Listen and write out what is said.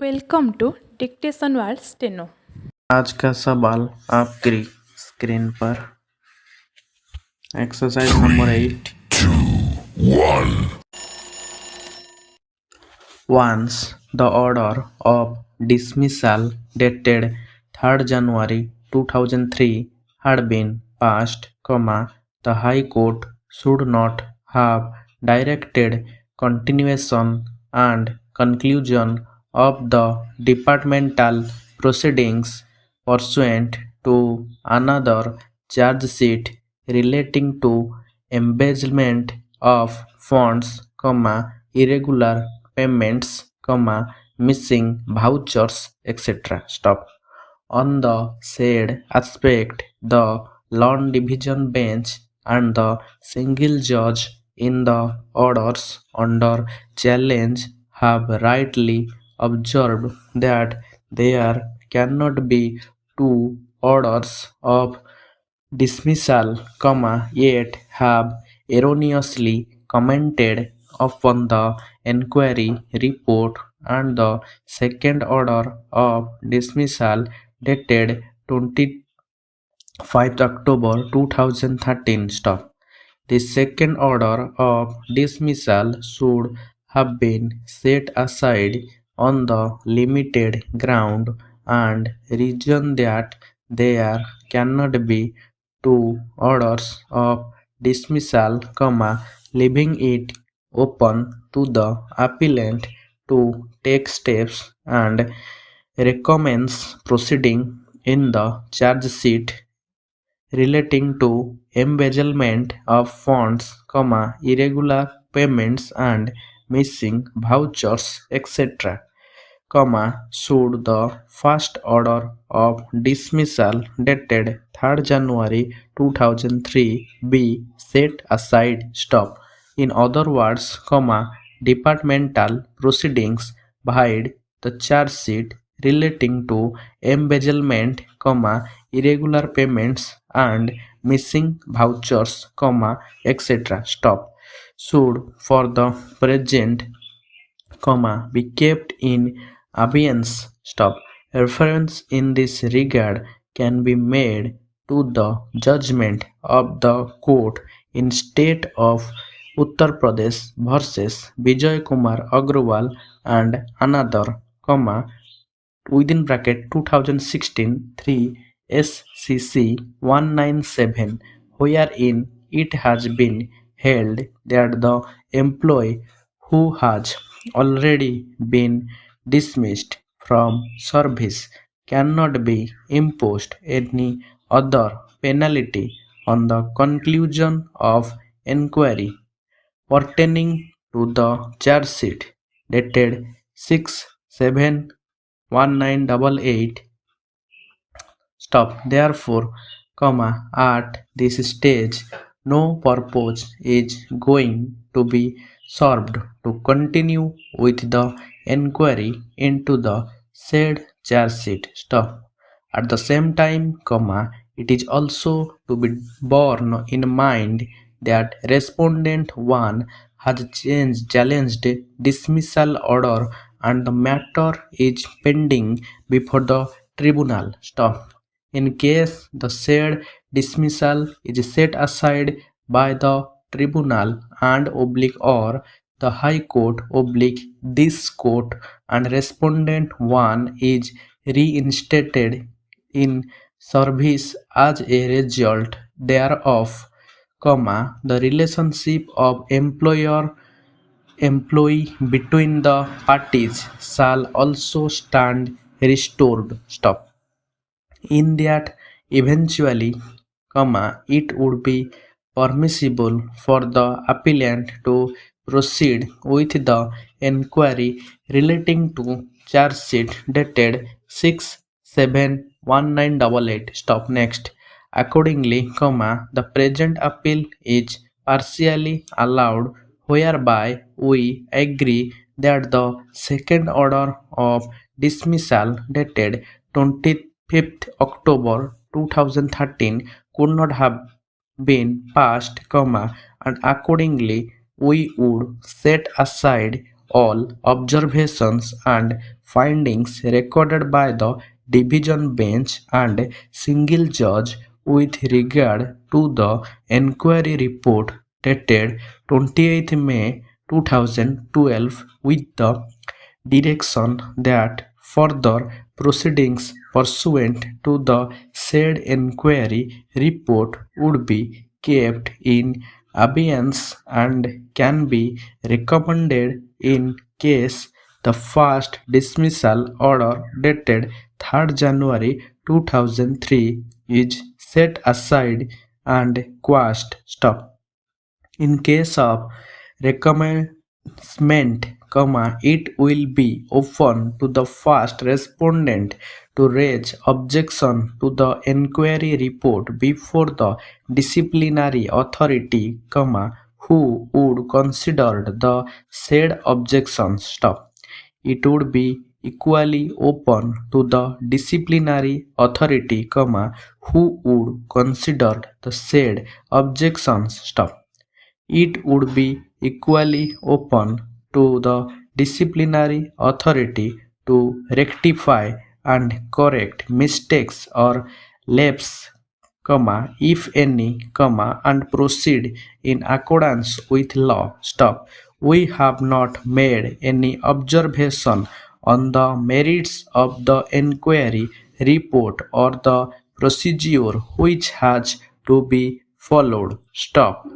Welcome to Dictation World Steno. आज का सवाल आपकी स्क्रीन पर exercise number 8। Once the order of dismissal dated 3rd January 2003 had been passed, the High Court should not have directed continuation and conclusion of the departmental proceedings pursuant to another charge sheet relating to embezzlement of funds, irregular payments, missing vouchers, etc. Stop. On the said aspect, the Lawn Division Bench and the single judge in the orders under challenge have rightly observed that there cannot be two orders of dismissal, yet have erroneously commented upon the enquiry report and the second order of dismissal dated 25th October 2013. Stop. The second order of dismissal should have been set aside on the limited ground and reason that there cannot be two orders of dismissal, leaving it open to the appellant to take steps and recommends proceeding in the charge sheet relating to embezzlement of funds, irregular payments and missing vouchers, etc., should the first order of dismissal dated 3rd January 2003 be set aside. Stop. In other words, departmental proceedings vide the charge sheet relating to embezzlement, irregular payments and missing vouchers, etc. Stop. Should for the present, be kept in abeyance. Stop. Reference in this regard can be made to the judgment of the court in state of Uttar Pradesh versus Vijay Kumar Agrawal and another, within bracket 2016 3 SCC 197, wherein it has been held that the employee who has already been dismissed from service cannot be imposed any other penalty on the conclusion of inquiry pertaining to the charge sheet dated 6/7/1988. Stop. Therefore, at this stage, no purpose is going to be served to continue with the inquiry into the said charge sheet. Stop. At the same time, it is also to be borne in mind that respondent 1 has challenged dismissal order and the matter is pending before the tribunal. Stop. In case the said dismissal is set aside by the tribunal and or the High Court this court and respondent 1 is reinstated in service as a result thereof, the relationship of employee between the parties shall also stand restored. Stop. In that eventually, it would be permissible for the appellant to proceed with the inquiry relating to charge sheet dated 6/7/1988. Stop. Next. Accordingly, the present appeal is partially allowed, whereby we agree that the second order of dismissal dated 25th October 2013 could not have been passed, and accordingly we would set aside all observations and findings recorded by the division bench and single judge with regard to the enquiry report dated 28th May 2012 with the direction that further proceedings pursuant to the said enquiry report would be kept in abeyance and can be recommended in case the first dismissal order dated 3rd January 2003 is set aside and quashed. Stop. In case of recommencement, it will be open to the first respondent to raise objection to the enquiry report before the disciplinary authority, who would consider the said objection. Stop. It would be equally open to the disciplinary authority, who would consider the said objections. Stop. It would be equally open to the disciplinary authority to rectify and correct mistakes or lapses, if any, and proceed in accordance with law. Stop. We have not made any observation on the merits of the enquiry report or the procedure which has to be followed. Stop.